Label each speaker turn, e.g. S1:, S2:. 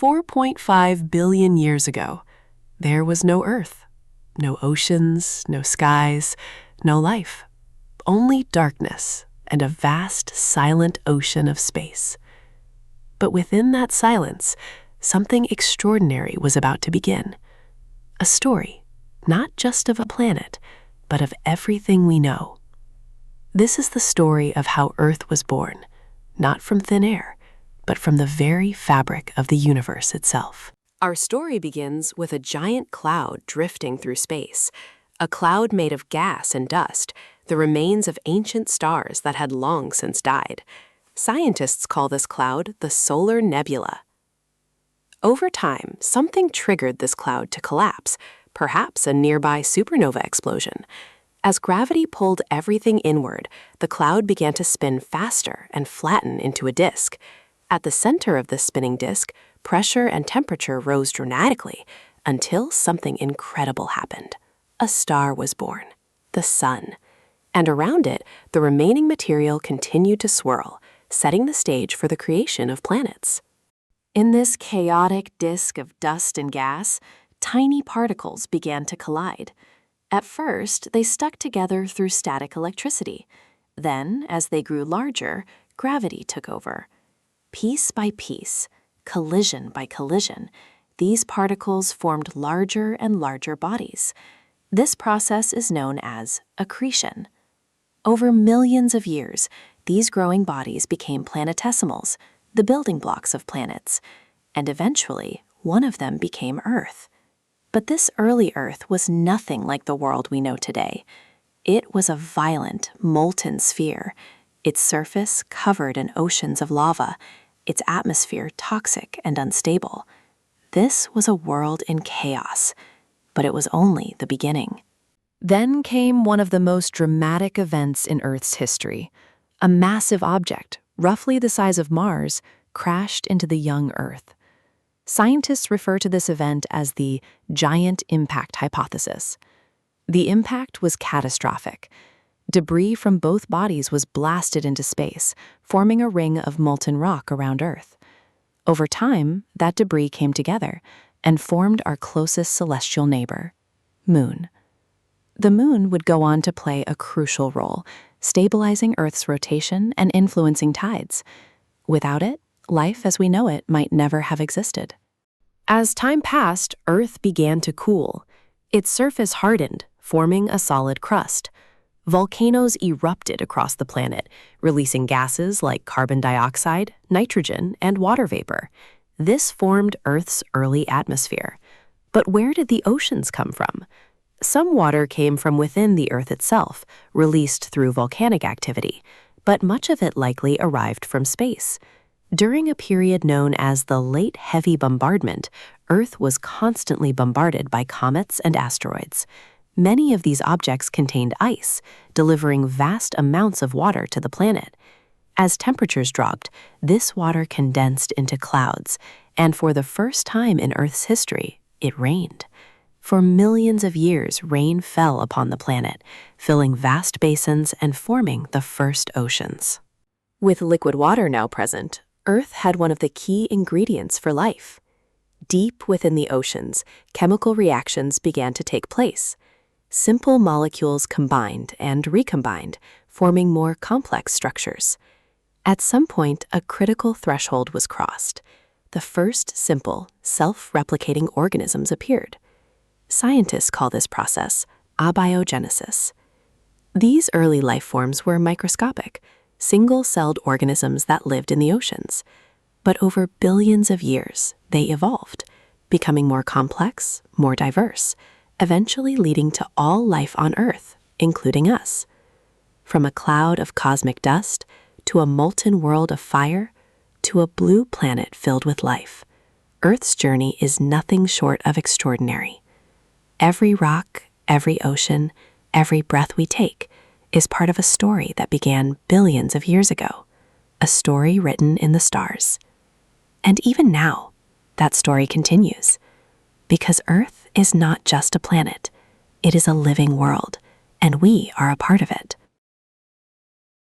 S1: 4.5 billion years ago, there was no Earth, no oceans, no skies, no life, only darkness and a vast, silent ocean of space. But within that silence, something extraordinary was about to begin. A story, not just of a planet, but of everything we know. This is the story of how Earth was born, not from thin air, but from the very fabric of the universe itself. Our story begins with a giant cloud drifting through space, a cloud made of gas and dust, the remains of ancient stars that had long since died. Scientists call this cloud the solar nebula. Over time, something triggered this cloud to collapse, perhaps a nearby supernova explosion. As gravity pulled everything inward, the cloud began to spin faster and flatten into a disk. At the center of this spinning disk, pressure and temperature rose dramatically until something incredible happened. A star was born, the sun. And around it, the remaining material continued to swirl, setting the stage for the creation of planets. In this chaotic disk of dust and gas, tiny particles began to collide. At first, they stuck together through static electricity. Then, as they grew larger, gravity took over. Piece by piece, collision by collision, these particles formed larger and larger bodies. This process is known as accretion. Over millions of years, these growing bodies became planetesimals, the building blocks of planets, and eventually, one of them became Earth. But this early Earth was nothing like the world we know today. It was a violent, molten sphere, its surface covered in oceans of lava, its atmosphere toxic and unstable. This was a world in chaos, but it was only the beginning. Then came one of the most dramatic events in Earth's history. A massive object, roughly the size of Mars, crashed into the young Earth. Scientists refer to this event as the giant impact hypothesis. The impact was catastrophic. Debris from both bodies was blasted into space, forming a ring of molten rock around Earth. Over time, that debris came together and formed our closest celestial neighbor, Moon. The Moon would go on to play a crucial role, stabilizing Earth's rotation and influencing tides. Without it, life as we know it might never have existed. As time passed, Earth began to cool. Its surface hardened, forming a solid crust. Volcanoes erupted across the planet, releasing gases like carbon dioxide, nitrogen, and water vapor. This formed Earth's early atmosphere. But where did the oceans come from? Some water came from within the Earth itself, released through volcanic activity, but much of it likely arrived from space. During a period known as the Late Heavy Bombardment, Earth was constantly bombarded by comets and asteroids. Many of these objects contained ice, delivering vast amounts of water to the planet. As temperatures dropped, this water condensed into clouds, and for the first time in Earth's history, it rained. For millions of years, rain fell upon the planet, filling vast basins and forming the first oceans. With liquid water now present, Earth had one of the key ingredients for life. Deep within the oceans, chemical reactions began to take place. Simple molecules combined and recombined, forming more complex structures. At some point, a critical threshold was crossed. The first simple, self-replicating organisms appeared. Scientists call this process abiogenesis. These early life forms were microscopic, single-celled organisms that lived in the oceans. But over billions of years, they evolved, becoming more complex, more diverse, eventually leading to all life on Earth, including us. From a cloud of cosmic dust, to a molten world of fire, to a blue planet filled with life, Earth's journey is nothing short of extraordinary. Every rock, every ocean, every breath we take is part of a story that began billions of years ago, a story written in the stars. And even now, that story continues, because Earth is not just a planet, it is a living world, and we are a part of it.